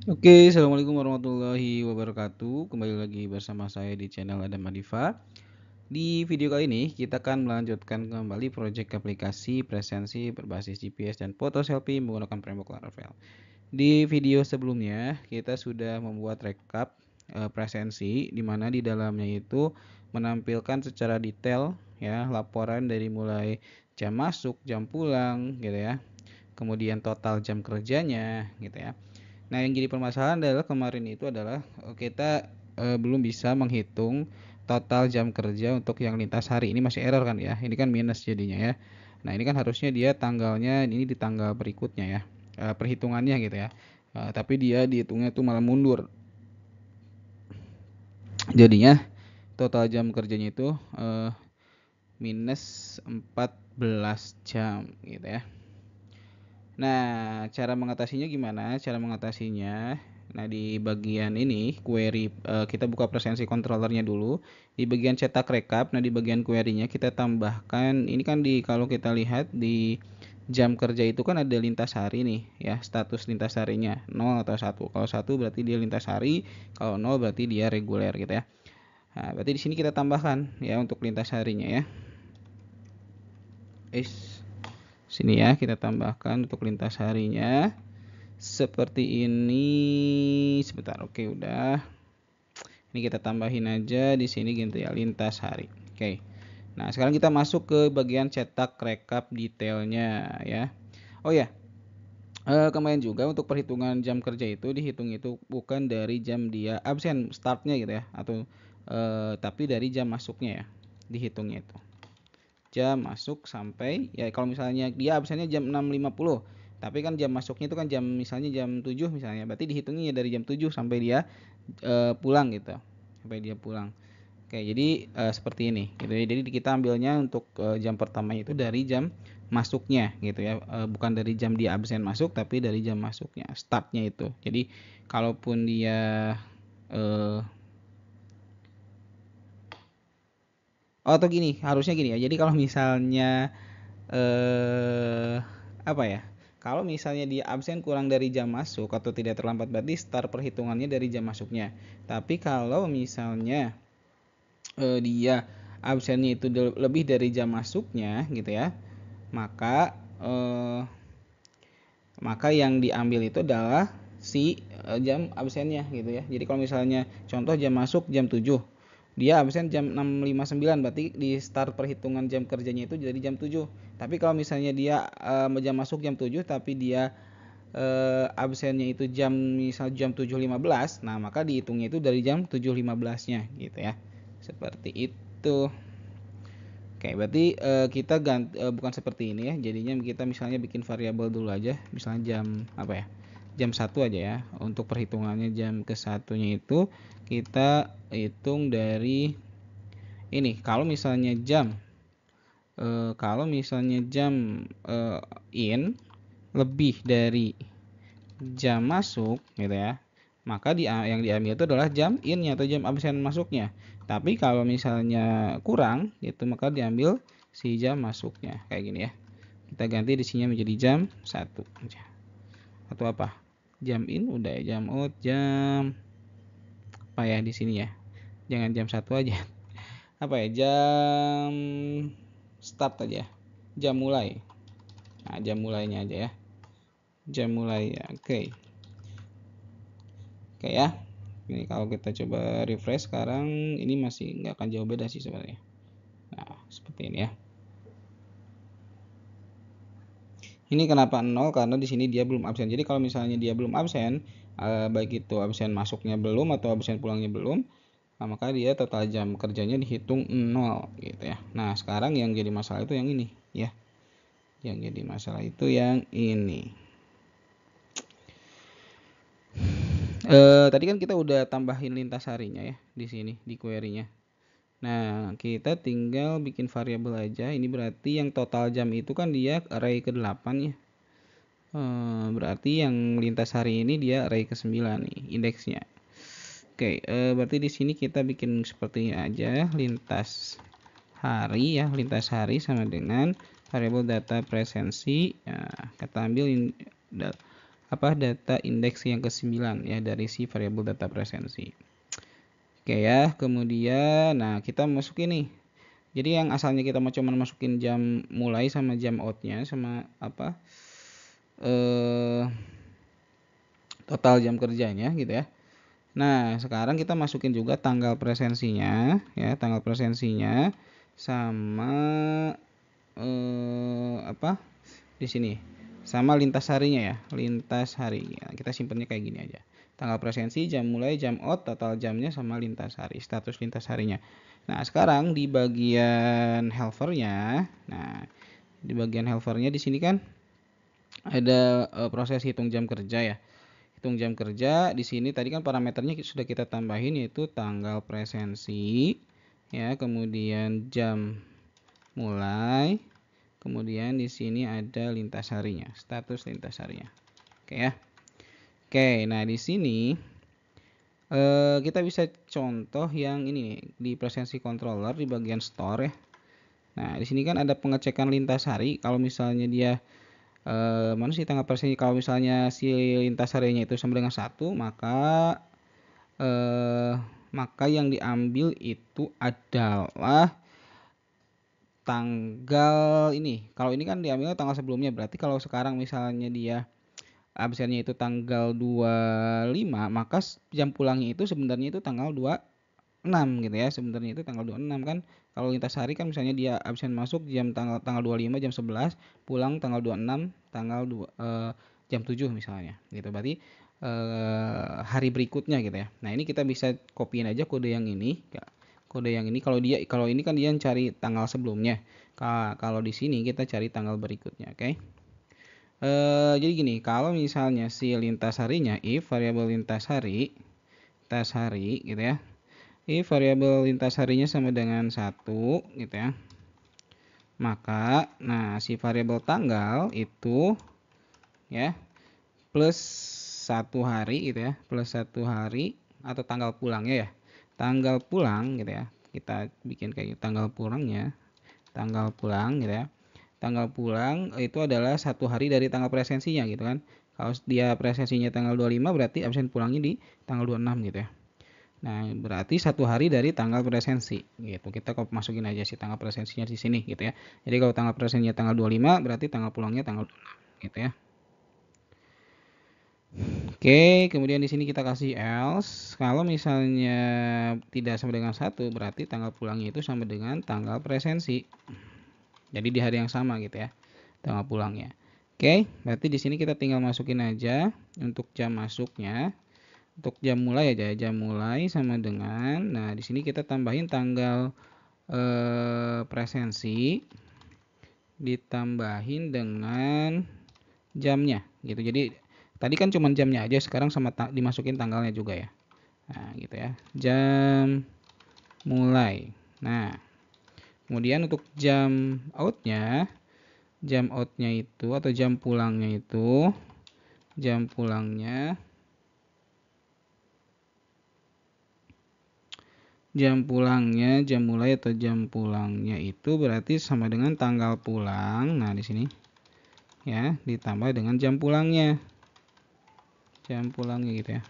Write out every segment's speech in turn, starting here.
Oke, assalamualaikum warahmatullahi wabarakatuh. Kembali lagi bersama saya di channel Adam Adifa. Di video kali ini kita akan melanjutkan kembali proyek aplikasi presensi berbasis GPS dan foto selfie menggunakan framework Laravel. Di video sebelumnya kita sudah membuat rekap presensi di mana di dalamnya itu menampilkan secara detail ya laporan dari mulai jam masuk, jam pulang gitu ya. Kemudian total jam kerjanya gitu ya. Nah, yang jadi permasalahan adalah kemarin itu adalah kita belum bisa menghitung total jam kerja untuk yang lintas hari. Ini masih error kan ya? Ini kan minus jadinya ya. Nah, ini kan harusnya dia tanggalnya ini di tanggal berikutnya ya. Perhitungannya gitu ya. Tapi dia dihitungnya tuh malah mundur. Jadinya total jam kerjanya itu minus 14 jam gitu ya. Nah, cara mengatasinya gimana? Cara mengatasinya, nah di bagian ini query kita buka presensi controllernya dulu. Di bagian cetak rekap, nah di bagian query-nya kita tambahkan ini kan kalau kita lihat di jam kerja itu kan ada lintas hari nih ya, status lintas harinya 0 atau 1. Kalau 1 berarti dia lintas hari, kalau 0 berarti dia reguler gitu ya. Nah, berarti di sini kita tambahkan ya untuk lintas harinya ya. Sini ya kita tambahkan untuk lintas harinya. Seperti ini. Sebentar, oke udah. Ini kita tambahin aja di sini gitu ya, lintas hari. Oke. Nah, sekarang kita masuk ke bagian cetak rekap detailnya ya. Oh ya, kemarin juga untuk perhitungan jam kerja itu dihitung itu bukan dari jam dia absen startnya gitu ya, atau tapi dari jam masuknya ya, dihitungnya itu. Jam masuk sampai ya kalau misalnya dia absennya jam 6.50, tapi kan jam masuknya itu kan jam misalnya jam 7 misalnya, berarti dihitungnya dari jam 7 sampai dia pulang gitu, sampai dia pulang. Oke, jadi seperti ini gitu ya. Jadi kita ambilnya untuk jam pertama itu dari jam masuknya gitu ya, bukan dari jam dia absen masuk tapi dari jam masuknya, startnya itu. Jadi kalaupun dia eh, oh, atau gini, harusnya gini ya. Jadi kalau misalnya eh apa ya? Kalau misalnya dia absen kurang dari jam masuk atau tidak terlambat, berarti start perhitungannya dari jam masuknya. Tapi kalau misalnya dia absennya itu lebih dari jam masuknya gitu ya, maka maka yang diambil itu adalah si jam absennya gitu ya. Jadi kalau misalnya contoh jam masuk jam 7, dia absen jam 6.59, berarti di start perhitungan jam kerjanya itu jadi jam 7. Tapi kalau misalnya dia jam masuk jam 7 tapi dia absennya itu misal jam 7.15, nah maka dihitungnya itu dari jam 7.15-nya gitu ya. Seperti itu. Oke, berarti kita ganti bukan seperti ini ya. Jadinya kita misalnya bikin variabel dulu aja, misalnya jam apa ya? Jam 1 aja ya. Untuk perhitungannya jam ke-1-nya itu kita hitung dari ini. Kalau misalnya jam in lebih dari jam masuk gitu ya, maka yang diambil itu adalah jam in-nya atau jam absen masuknya. Tapi kalau misalnya kurang gitu, maka diambil si jam masuknya kayak gini ya. Kita ganti di sini menjadi jam 1 atau apa, jam in udah ya, jam out, jam apa ya di sini ya, jangan jam 1 aja. Apa ya, jam start aja, jam mulai. Nah, jam mulainya aja ya, jam mulai ya. Oke ya. Ini kalau kita coba refresh sekarang, ini masih nggak akan jauh beda sih sebenarnya. Nah, seperti ini ya. Ini kenapa 0? Karena di sini dia belum absen. Jadi kalau misalnya dia belum absen, baik itu absen masuknya belum atau absen pulangnya belum, nah maka dia total jam kerjanya dihitung 0 gitu ya. Nah, sekarang yang jadi masalah itu yang ini ya. Yang jadi masalah itu yang ini. Tadi kan kita udah tambahin lintas harinya ya di sini di query-nya. Nah, kita tinggal bikin variabel aja. Ini berarti yang total jam itu kan dia array ke-8 ya. Berarti yang lintas hari ini dia array ke-9 nih indeksnya. Oke, berarti di sini kita bikin seperti ini aja, lintas hari ya, lintas hari sama dengan variabel data presensi. Nah, kita ambil data indeks yang ke-9 ya dari si variabel data presensi. Oke ya, kemudian nah kita masukin nih. Jadi yang asalnya kita mau cuma masukin jam mulai sama jam outnya sama total jam kerjanya gitu ya. Nah, sekarang kita masukin juga tanggal presensinya ya, tanggal presensinya sama di sini. Sama lintas harinya ya, lintas hari. Ya, kita simpennya kayak gini aja. Tanggal presensi, jam mulai, jam out, total jamnya sama lintas hari, status lintas harinya. Nah, sekarang di bagian helpernya, di bagian helpernya di sini kan ada proses hitung jam kerja ya. Hitung jam kerja di sini tadi kan parameternya sudah kita tambahin yaitu tanggal presensi ya, kemudian jam mulai, kemudian di sini ada lintas harinya, status lintas harinya. Oke ya. Oke, nah di sini kita bisa contoh yang ini di presensi controller di bagian store ya. Nah, di sini kan ada pengecekan lintas hari. Kalau misalnya dia mana sih tanggal presensi, kalau misalnya si lintas harinya itu sama dengan 1, maka yang diambil itu adalah tanggal ini. Kalau ini kan diambil tanggal sebelumnya, berarti kalau sekarang misalnya dia absennya itu tanggal 25, maka jam pulangnya itu sebenarnya itu tanggal 26 gitu ya. Sebenarnya itu tanggal 26 kan. Kalau lintas hari kan misalnya dia absen masuk tanggal 25 jam 11, pulang tanggal 26 jam 7 misalnya gitu. Berarti hari berikutnya gitu ya. Nah, ini kita bisa copyin aja kode yang ini. Kode yang ini kalau ini kan dia cari tanggal sebelumnya. Kalau di sini kita cari tanggal berikutnya, oke? Jadi gini, kalau misalnya si lintas harinya if variabel lintas hari gitu ya. If variabel lintas harinya sama dengan 1 gitu ya. Maka nah si variabel tanggal itu ya plus 1 hari gitu ya, plus 1 hari atau tanggal pulangnya ya. Tanggal pulang gitu ya. Kita bikin kayak tanggal pulangnya, tanggal pulang gitu ya. Tanggal pulang itu adalah 1 hari dari tanggal presensinya gitu kan. Kalau dia presensinya tanggal 25 berarti absen pulangnya di tanggal 26 gitu ya. Nah, berarti 1 hari dari tanggal presensi gitu. Kita masukin aja sih tanggal presensinya di sini gitu ya. Jadi kalau tanggal presensinya tanggal 25 berarti tanggal pulangnya tanggal 26 gitu ya. Oke, kemudian di sini kita kasih else. Kalau misalnya tidak sama dengan 1 berarti tanggal pulangnya itu sama dengan tanggal presensi. Jadi di hari yang sama gitu ya, tanggal pulangnya. Oke, berarti di sini kita tinggal masukin aja untuk jam masuknya. Untuk jam mulai aja, jam mulai sama dengan, nah di sini kita tambahin tanggal presensi ditambahin dengan jamnya gitu. Jadi tadi kan cuma jamnya aja, sekarang sama dimasukin tanggalnya juga ya. Nah, gitu ya. Jam mulai. Nah, kemudian untuk jam outnya itu atau jam pulangnya itu, jam mulai atau jam pulangnya itu berarti sama dengan tanggal pulang. Nah, di sini ya, ditambah dengan jam pulangnya. Jam pulangnya gitu ya.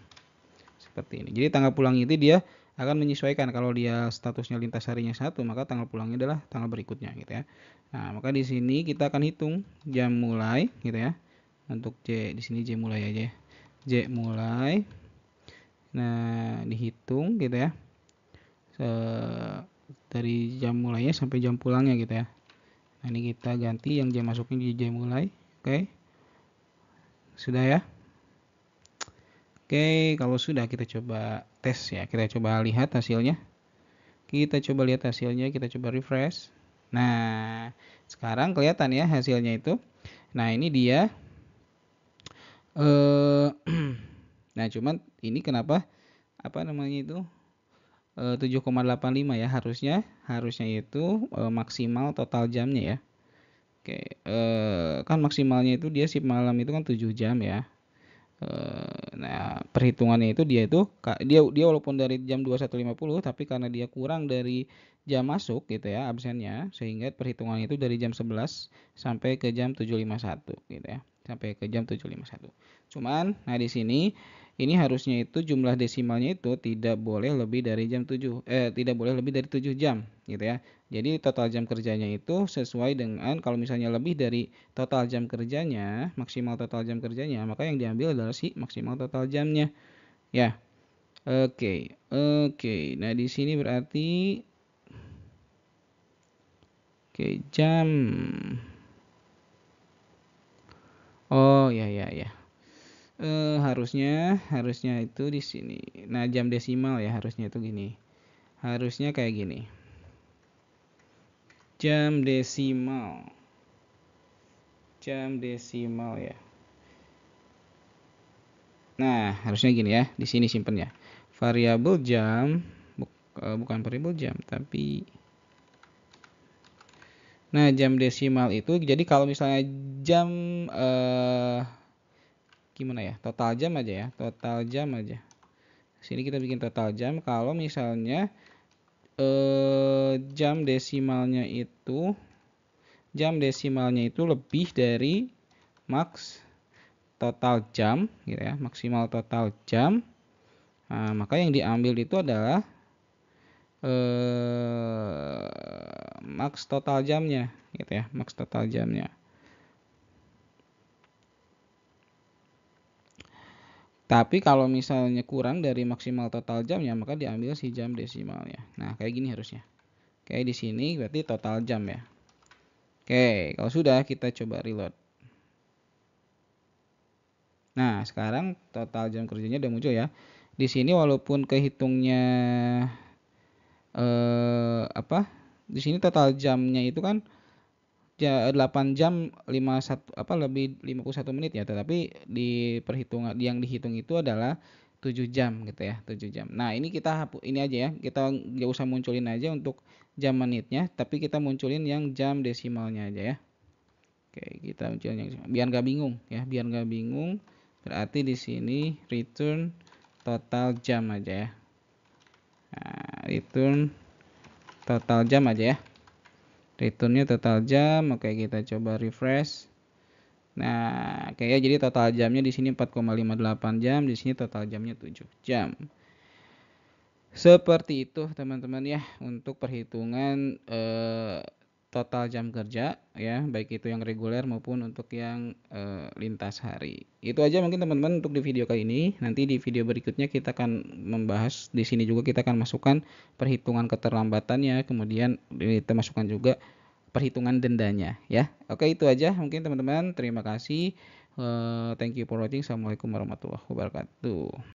Seperti ini. Jadi tanggal pulang itu dia akan menyesuaikan, kalau dia statusnya lintas harinya 1, maka tanggal pulangnya adalah tanggal berikutnya gitu ya. Nah, maka di sini kita akan hitung jam mulai gitu ya. Untuk J di sini J mulai aja ya. J mulai. Nah, dihitung gitu ya. Dari jam mulainya sampai jam pulangnya gitu ya. Nah, ini kita ganti yang jam masuknya di jam mulai. Oke. Sudah ya. Oke, kalau sudah kita coba tes ya. Kita coba lihat hasilnya. Kita coba lihat hasilnya, kita coba refresh. Nah, sekarang kelihatan ya hasilnya itu. Nah, ini dia. Nah, cuman ini kenapa itu 7,85 ya, harusnya itu maksimal total jamnya ya. Oke, kan maksimalnya itu dia shift malam itu kan 7 jam ya. Nah, perhitungannya itu dia walaupun dari jam 21.50 tapi karena dia kurang dari jam masuk gitu ya absennya, sehingga perhitungannya itu dari jam 11 sampai ke jam 7.51 gitu ya. sampai ke jam 7.51. Cuman nah di sini ini harusnya itu jumlah desimalnya itu tidak boleh lebih dari tidak boleh lebih dari 7 jam gitu ya. Jadi total jam kerjanya itu sesuai dengan kalau misalnya lebih dari total jam kerjanya, maksimal total jam kerjanya, maka yang diambil adalah si maksimal total jamnya. Ya. Oke. Oke. Nah, di sini berarti jam. Oh, ya ya ya. Harusnya itu di sini. Nah, jam desimal ya harusnya itu gini. Harusnya kayak gini. Jam desimal. Jam desimal ya. Nah, harusnya gini ya. Di sini simpen ya. Variabel jam bukan variabel jam, tapi nah, jam desimal itu jadi kalau misalnya jam gimana ya? Total jam aja ya. Total jam aja. Sini kita bikin total jam kalau misalnya jam desimalnya itu lebih dari max total jam gitu ya, maksimal total jam. Nah, maka yang diambil itu adalah max total jamnya gitu ya, max total jamnya. Tapi kalau misalnya kurang dari maksimal total jamnya, maka diambil si jam desimalnya. Nah, kayak gini harusnya. Kayak di sini berarti total jam ya. Oke, kalau sudah kita coba reload. Nah, sekarang total jam kerjanya udah muncul ya. Di sini walaupun kehitungnya Di sini total jamnya itu kan 8 jam 51 menit ya, tetapi di perhitungan yang dihitung itu adalah 7 jam gitu ya, 7 jam. Nah, ini kita hapus ini aja ya. Kita nggak usah munculin aja untuk jam menitnya, tapi kita munculin yang jam desimalnya aja ya. Oke, kita munculin yang biar nggak bingung ya, biar nggak bingung. Berarti di sini return total jam aja ya. Nah, return total jam aja ya. Returnnya total jam. Oke, kita coba refresh. Nah, kayak jadi total jamnya di sini 4,58 jam, di sini total jamnya 7 jam. Seperti itu teman-teman ya untuk perhitungan total jam kerja ya, baik itu yang reguler maupun untuk yang lintas hari. Itu aja mungkin teman-teman untuk di video kali ini. Nanti di video berikutnya kita akan membahas, di sini juga kita akan masukkan perhitungan keterlambatannya, kemudian kita masukkan juga perhitungan dendanya ya. Oke, itu aja mungkin teman-teman. Terima kasih. Thank you for watching. Assalamualaikum warahmatullahi wabarakatuh.